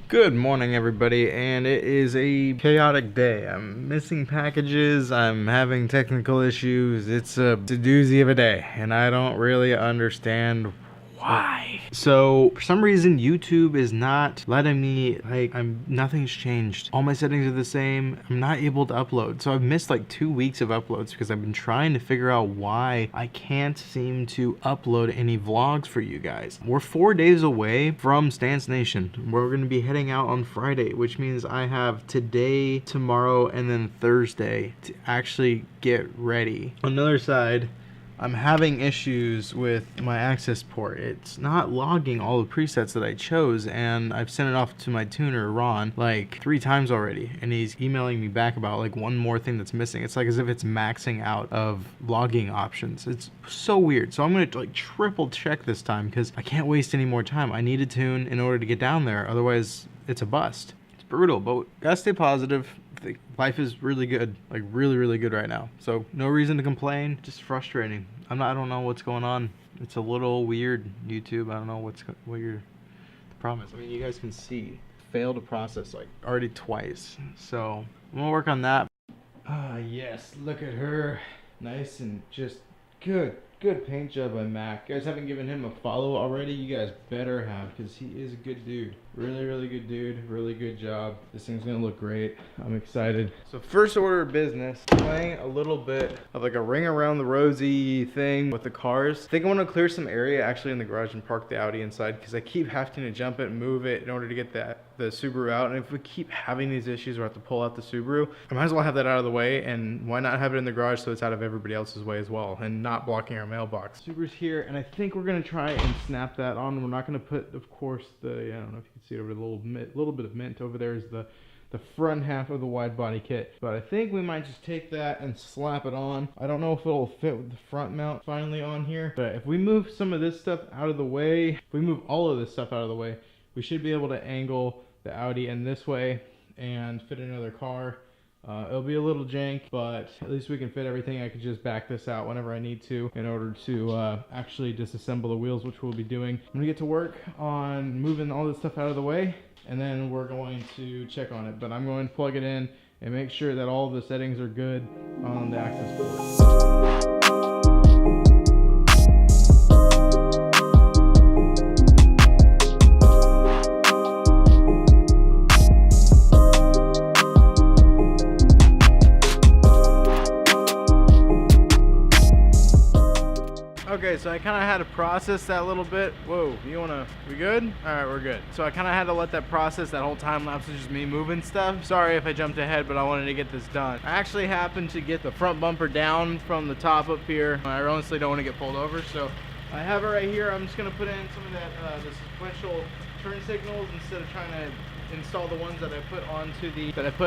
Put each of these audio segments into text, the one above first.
Good morning, everybody, and it is a chaotic day. I'm missing packages, I'm having technical issues. It's a doozy of a day, and I don't really understand why. So for some reason YouTube is not letting me, nothing's changed. All my settings are the same. I'm not able to upload. So I've missed like 2 weeks of uploads because I've been trying to figure out why I can't seem to upload any vlogs for you guys. We're 4 days away from Stance Nation. We're gonna be heading out on Friday, which means I have today, tomorrow, and then Thursday to actually get ready. On the other side, I'm having issues with my access port. It's not logging all the presets that I chose, and I've sent it off to my tuner, Ron, like 3 times already, and he's emailing me back about like one more thing that's missing. It's like as if it's maxing out of logging options. It's so weird. So I'm gonna like triple check this time because I can't waste any more time. I need a tune in order to get down there, otherwise it's a bust. It's brutal, but gotta stay positive. Life is really good, like really good right now. So no reason to complain, just frustrating. I don't know what's going on. It's a little weird, YouTube. I don't know what the problem is. I mean, you guys can see, failed to process like already twice. So I'm gonna work on that. Yes, look at her. Nice and just good paint job by Mac. You guys haven't given him a follow already? You guys better have, because he is a good dude. Really good dude. Really good job. This thing's gonna look great. I'm excited. So first order of business, playing a little bit of like a ring around the rosy thing with the cars. I think I want to clear some area actually in the garage and park the Audi inside, because I keep having to jump it and move it in order to get the Subaru out. And if we keep having these issues where I have to pull out the Subaru, I might as well have that out of the way, and why not have it in the garage so it's out of everybody else's way as well and not blocking our mailbox. Subaru's here, and I think we're gonna try and snap that on. We're not gonna put, of course, I don't know if you can see it over the little bit of mint over there is the front half of the wide body kit, but I think we might just take that and slap it on. I don't know if it'll fit with the front mount finally on here, but if we move some of this stuff out of the way, if we move all of this stuff out of the way, we should be able to angle the Audi in this way and fit another car. It'll be a little jank, but at least we can fit everything. I could just back this out whenever I need to in order to actually disassemble the wheels, which we'll be doing. I'm gonna get to work on moving all this stuff out of the way, and then we're going to check on it. But I'm going to plug it in and make sure that all of the settings are good on the access port. Okay, so I kind of had to process that a little bit. Whoa, we good? All right, we're good. So I kind of had to let that process, that whole time lapse of just me moving stuff. Sorry if I jumped ahead, but I wanted to get this done. I actually happened to get the front bumper down from the top up here. I honestly don't want to get pulled over, so I have it right here. I'm just gonna put in some of that, the sequential turn signals instead of trying to install the ones that I put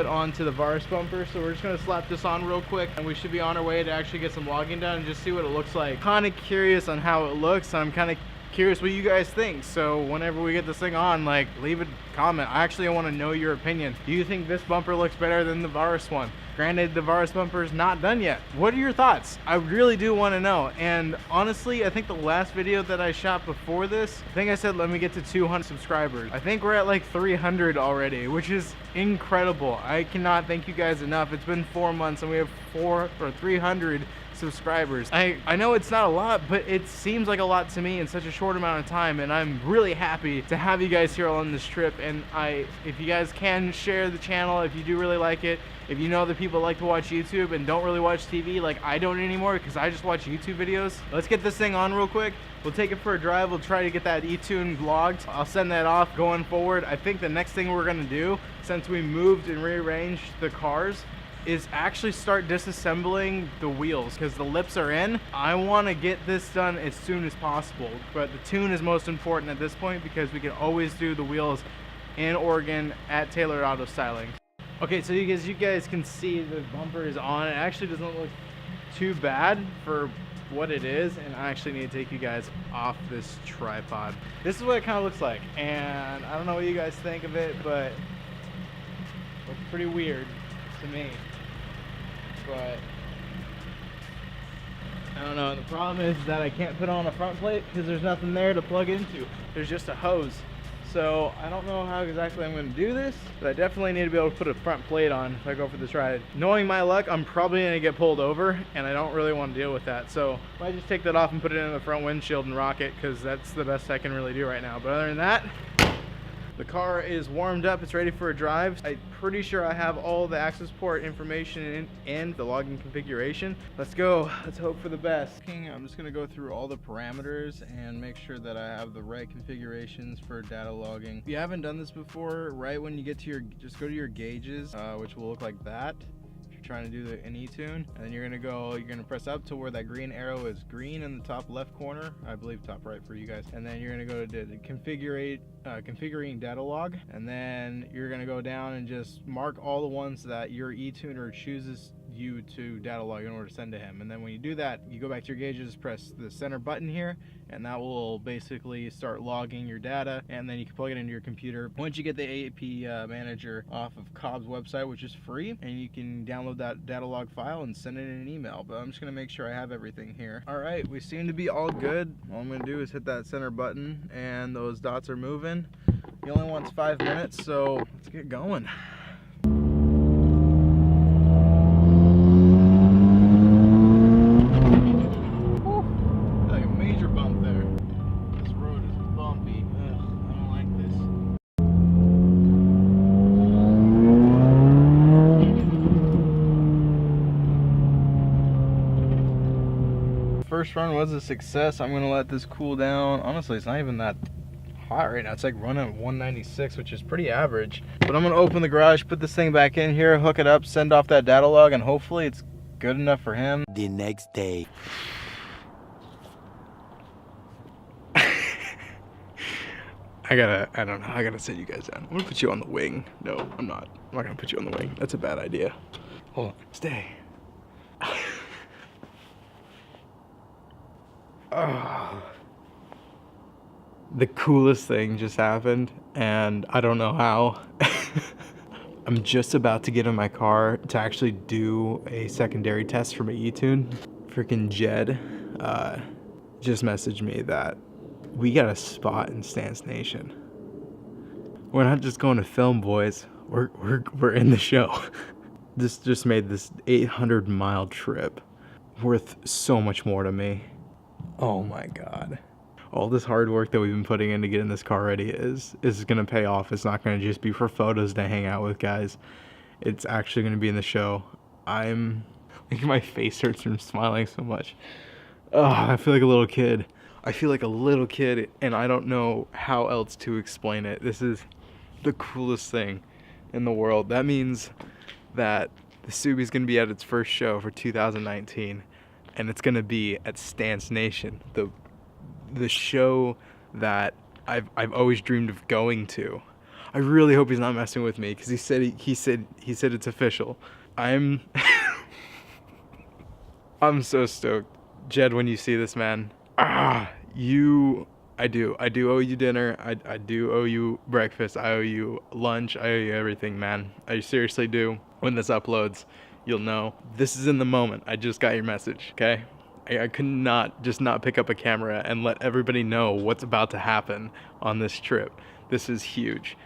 onto the Virus bumper. So we're just gonna slap this on real quick, and we should be on our way to actually get some logging done and just see what it looks like. Kind of curious on how it looks. I'm kind of curious what you guys think. So whenever we get this thing on, like, leave a comment. I actually want to know your opinion. Do you think this bumper looks better than the Virus one? Granted, the Virus bumper is not done yet. What are your thoughts? I really do want to know. And honestly, I think the last video that I shot before this, I think I said let me get to 200 subscribers. I think we're at like 300 already, which is incredible. I cannot thank you guys enough. It's been 4 months and we have 300 subscribers. I know it's not a lot, but it seems like a lot to me in such a short amount of time, and I'm really happy to have you guys here on this trip. And if you guys can share the channel, if you do really like it, if you know that people like to watch YouTube and don't really watch TV like I don't anymore because I just watch YouTube videos, let's get this thing on real quick. We'll take it for a drive. We'll try to get that e-tune logged. I'll send that off going forward. I think the next thing we're gonna do, since we moved and rearranged the cars, is actually start disassembling the wheels, because the lips are in. I want to get this done as soon as possible, but the tune is most important at this point because we can always do the wheels in Oregon at Tailored Auto Styling. Okay, so you guys can see the bumper is on. It actually doesn't look too bad for what it is, and I actually need to take you guys off this tripod. This is what it kind of looks like, and I don't know what you guys think of it, but it looks pretty weird to me. But I don't know. The problem is that I can't put on a front plate because there's nothing there to plug into. There's just a hose. So I don't know how exactly I'm going to do this, but I definitely need to be able to put a front plate on if I go for this ride. Knowing my luck, I'm probably going to get pulled over, and I don't really want to deal with that. So I might just take that off and put it in the front windshield and rock it, because that's the best I can really do right now. But other than that, the car is warmed up, it's ready for a drive. I'm pretty sure I have all the access port information in the login configuration. Let's go, let's hope for the best. I'm just gonna go through all the parameters and make sure that I have the right configurations for data logging. If you haven't done this before, right when you get to just go to your gauges, which will look like that. Trying to do an e-tune, and then you're gonna press up to where that green arrow is green in the top left corner, I believe top right for you guys, and then you're gonna go to configuring data log, and then you're gonna go down and just mark all the ones that your e-tuner chooses you to data log in order to send to him. And then when you do that, you go back to your gauges, press the center button here, and that will basically start logging your data, and then you can plug it into your computer. Once you get the AAP manager off of Cobb's website, which is free, and you can download that data log file and send it in an email. But I'm just gonna make sure I have everything here. All right, we seem to be all good. All I'm gonna do is hit that center button and those dots are moving. He only wants 5 minutes, so let's get going. First run was a success. I'm gonna let this cool down. Honestly, it's not even that hot right now. It's like running at 196, which is pretty average. But I'm gonna open the garage, put this thing back in here, hook it up, send off that data log, and hopefully it's good enough for him. The next day. I don't know, I gotta sit you guys down. I'm gonna put you on the wing. No, I'm not gonna put you on the wing. That's a bad idea. Hold on, stay. Oh. The coolest thing just happened, and I don't know how. I'm just about to get in my car to actually do a secondary test for my e-tune. Freaking Jed just messaged me that we got a spot in Stance Nation. We're not just going to film, boys. We're in the show. This just made this 800-mile trip worth so much more to me. Oh my God. All this hard work that we've been putting in to get in this car ready is gonna pay off. It's not gonna just be for photos to hang out with, guys. It's actually gonna be in the show. Like, my face hurts from smiling so much. Oh, I feel like a little kid. I feel like a little kid, and I don't know how else to explain it. This is the coolest thing in the world. That means that the Subi's gonna be at its first show for 2019. And it's gonna be at Stance Nation, the show that I've always dreamed of going to. I really hope he's not messing with me, because he said it's official. I'm so stoked, Jed. When you see this, man, I do owe you dinner. I do owe you breakfast. I owe you lunch. I owe you everything, man. I seriously do. When this uploads, you'll know. This is in the moment. I just got your message, okay? I could not pick up a camera and let everybody know what's about to happen on this trip. This is huge.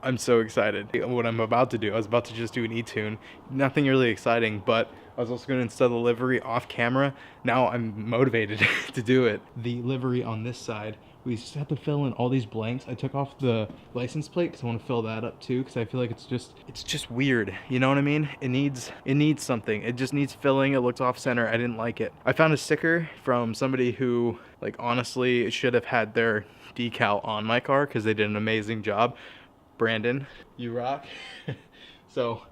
I'm so excited. What I'm about to do, I was about to just do an e-tune. Nothing really exciting, but I was also going to install the livery off camera. Now I'm motivated to do it. The livery on this side, we just have to fill in all these blanks. I took off the license plate because I want to fill that up too, because I feel like it's just weird. You know what I mean? It needs something. It just needs filling. It looks off center. I didn't like it. I found a sticker from somebody who, like, honestly should have had their decal on my car, because they did an amazing job. Brandon, you rock. So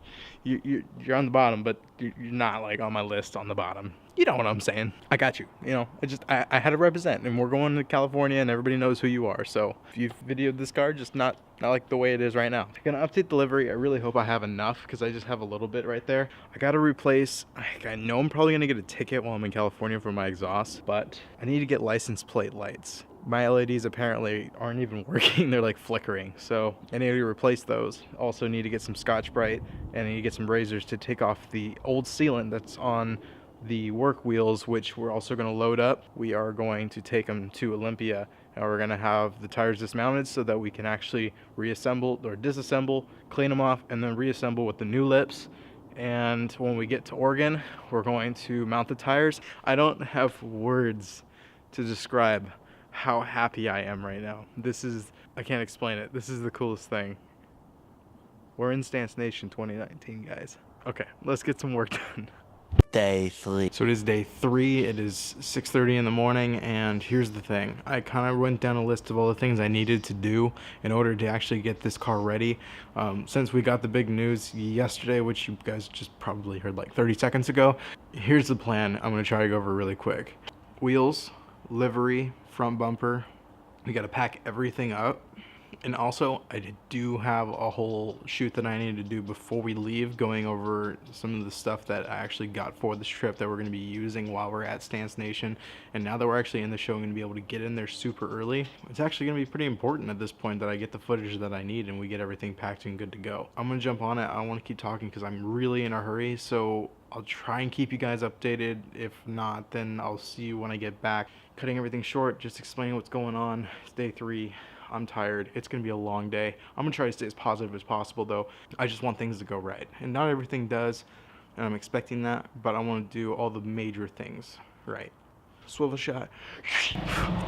you're on the bottom, but you're not like on my list on the bottom. You know what I'm saying? I got you. You know, I had to represent, and we're going to California, and everybody knows who you are. So if you've videoed this car, just not like the way it is right now. I'm gonna update the livery. I really hope I have enough, because I just have a little bit right there. I gotta replace. I know I'm probably gonna get a ticket while I'm in California for my exhaust, but I need to get license plate lights. My LEDs apparently aren't even working. They're like flickering. So I need to replace those. Also need to get some Scotch-Brite, and I need to get some razors to take off the old sealant that's on the work wheels, which we're also going to load up. We are going to take them to Olympia and we're gonna have the tires dismounted so that we can actually reassemble or disassemble, clean them off, and then reassemble with the new lips. And when we get to Oregon, we're going to mount the tires. I don't have words to describe how happy I am right now. I can't explain it. This is the coolest thing. We're in Stance Nation 2019, guys. Okay, let's get some work done. Day 3. So it is day 3. It is 6:30 in the morning, and here's the thing. I kind of went down a list of all the things I needed to do in order to actually get this car ready. Since we got the big news yesterday, which you guys just probably heard like 30 seconds ago, here's the plan. I'm going to try to go over really quick. Wheels, livery, front bumper. We got to pack everything up. And also, I do have a whole shoot that I need to do before we leave, going over some of the stuff that I actually got for this trip that we're going to be using while we're at Stance Nation. And now that we're actually in the show, I'm going to be able to get in there super early. It's actually going to be pretty important at this point that I get the footage that I need and we get everything packed and good to go. I'm going to jump on it. I don't want to keep talking because I'm really in a hurry, so I'll try and keep you guys updated. If not, then I'll see you when I get back. Cutting everything short, just explaining what's going on. It's day 3. I'm tired. It's going to be a long day. I'm going to try to stay as positive as possible, though. I just want things to go right. And not everything does, and I'm expecting that, but I want to do all the major things right. Swivel shot.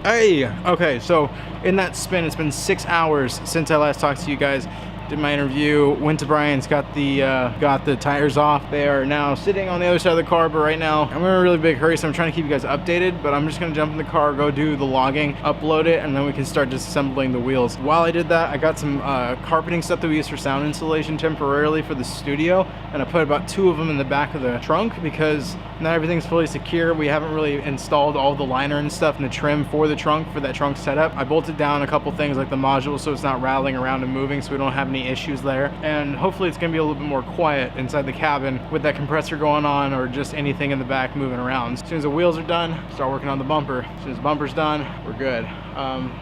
Hey! Okay, so in that spin, it's been 6 hours since I last talked to you guys. Did my interview, went to Brian's, got the tires off. They are now sitting on the other side of the car, but right now I'm in a really big hurry, so I'm trying to keep you guys updated, but I'm just gonna jump in the car, go do the logging, upload it, and then we can start disassembling the wheels. While I did that, I got some carpeting stuff that we use for sound insulation temporarily for the studio, and I put about 2 of them in the back of the trunk because not everything's fully secure. We haven't really installed all the liner and stuff and the trim for the trunk, for that trunk setup. I bolted down a couple things like the module so it's not rattling around and moving, so we don't have any issues there. And hopefully it's gonna be a little bit more quiet inside the cabin with that compressor going on or just anything in the back moving around. As soon as the wheels are done, start working on the bumper. As soon as the bumper's done, we're good.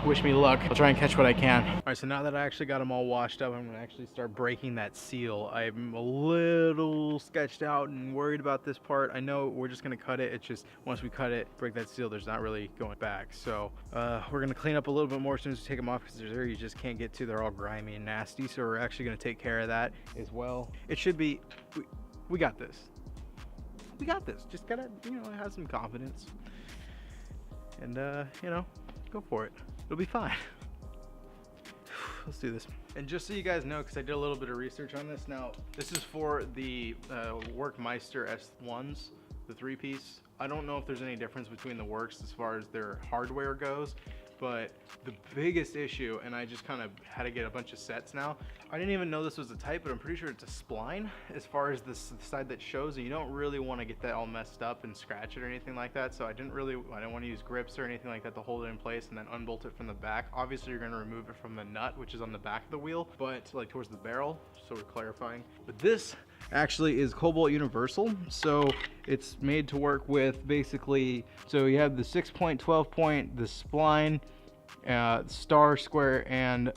Wish me luck. I'll try and catch what I can. All right, so now that I actually got them all washed up, I'm gonna actually start breaking that seal. I'm a little sketched out and worried about this part. I know we're just gonna cut it. It's just once we cut it, break that seal, there's not really going back. So we're gonna clean up a little bit more as soon as we take them off because there's areas you just can't get to. They're all grimy and nasty. So we're actually gonna take care of that as well. It should be, we got this. We got this. Just gotta, have some confidence. And go for it. It'll be fine. Let's do this. And just so you guys know, because I did a little bit of research on this, now this is for the Work Miester S1s, the 3-piece. I don't know if there's any difference between the works as far as their hardware goes, but the biggest issue, and I just kind of had to get a bunch of sets now. I didn't even know this was a type, but I'm pretty sure it's a spline as far as the side that shows, and you don't really want to get that all messed up and scratch it or anything like that. So I didn't want to use grips or anything like that to hold it in place and then unbolt it from the back. Obviously you're going to remove it from the nut, which is on the back of the wheel, but like towards the barrel, so we're clarifying. But this actually is Cobalt Universal, so it's made to work with basically, so you have the 6-point, 12-point, the spline, star, square, and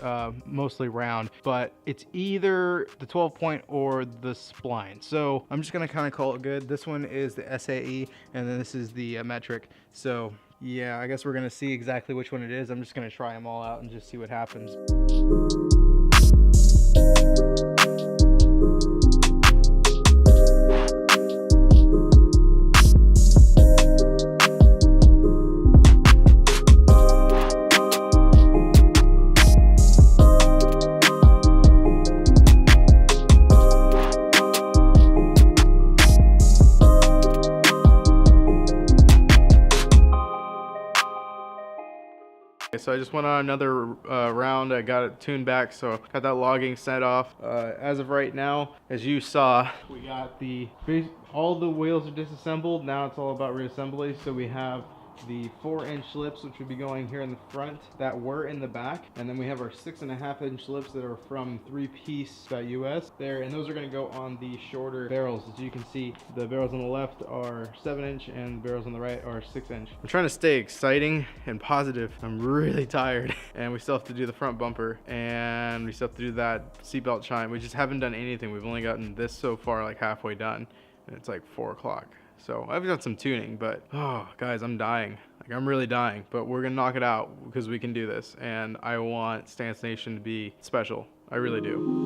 mostly round, but it's either the 12-point or the spline. So I'm just gonna kind of call it good. This one is the SAE, and then this is the metric. So yeah, I guess we're gonna see exactly which one it is. I'm just gonna try them all out and just see what happens. So I just went on another round. I got it tuned back, so got that logging set off. As of right now, as you saw, we got all the wheels are disassembled. Now it's all about reassembly. So we have the 4-inch lips, which would be going here in the front, that were in the back, and then we have our 6.5-inch lips that are from 3piece.us there, and those are going to go on the shorter barrels. As you can see, the barrels on the left are 7-inch and the barrels on the right are 6-inch. I'm trying to stay exciting and positive. I'm really tired, and we still have to do the front bumper, and we still have to do that seatbelt chime. We just haven't done anything. We've only gotten this so far like halfway done, and it's like 4 o'clock. So I've got some tuning, but oh guys, I'm dying. Like, I'm really dying, but we're gonna knock it out because we can do this. And I want Stance Nation to be special. I really do.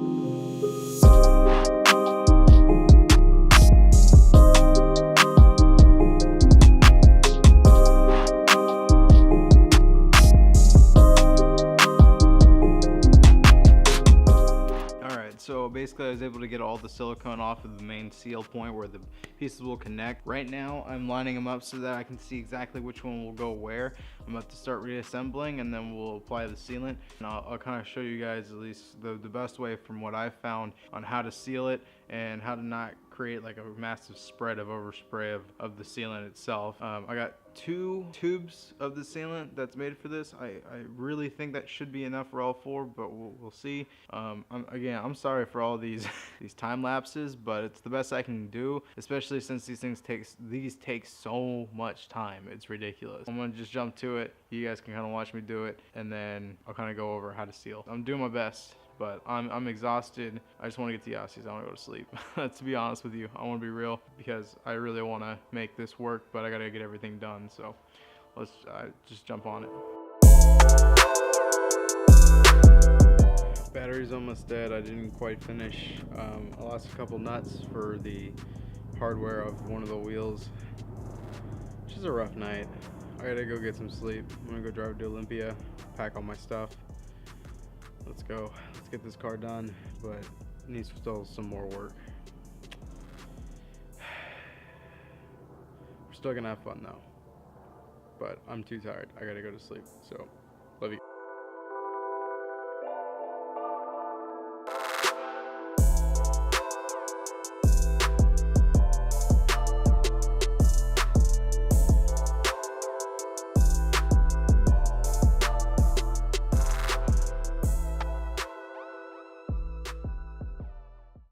So basically I was able to get all the silicone off of the main seal point where the pieces will connect. Right now I'm lining them up so that I can see exactly which one will go where. I'm about to start reassembling, and then we'll apply the sealant. And I'll kind of show you guys at least the best way from what I've found on how to seal it and how to not create like a massive spread of overspray of the sealant itself. I got 2 tubes of the sealant that's made for this. I really think that should be enough for all 4, but we'll see. I'm sorry for all these these time lapses, but it's the best I can do, especially since these take so much time. It's ridiculous. I'm gonna just jump to it. You guys can kind of watch me do it, and then I'll kind of go over how to seal. I'm doing my best, but I'm exhausted. I just want to get to Yassi's. I want to go to sleep. To be honest with you, I want to be real, because I really want to make this work, but I gotta get everything done. So let's just jump on it. Battery's almost dead. I didn't quite finish. I lost a couple nuts for the hardware of one of the wheels. It's just a rough night. I gotta go get some sleep. I'm gonna go drive to Olympia, pack all my stuff. Let's go. Let's get this car done, but it needs still some more work. We're still gonna have fun though, but I'm too tired. I gotta go to sleep. So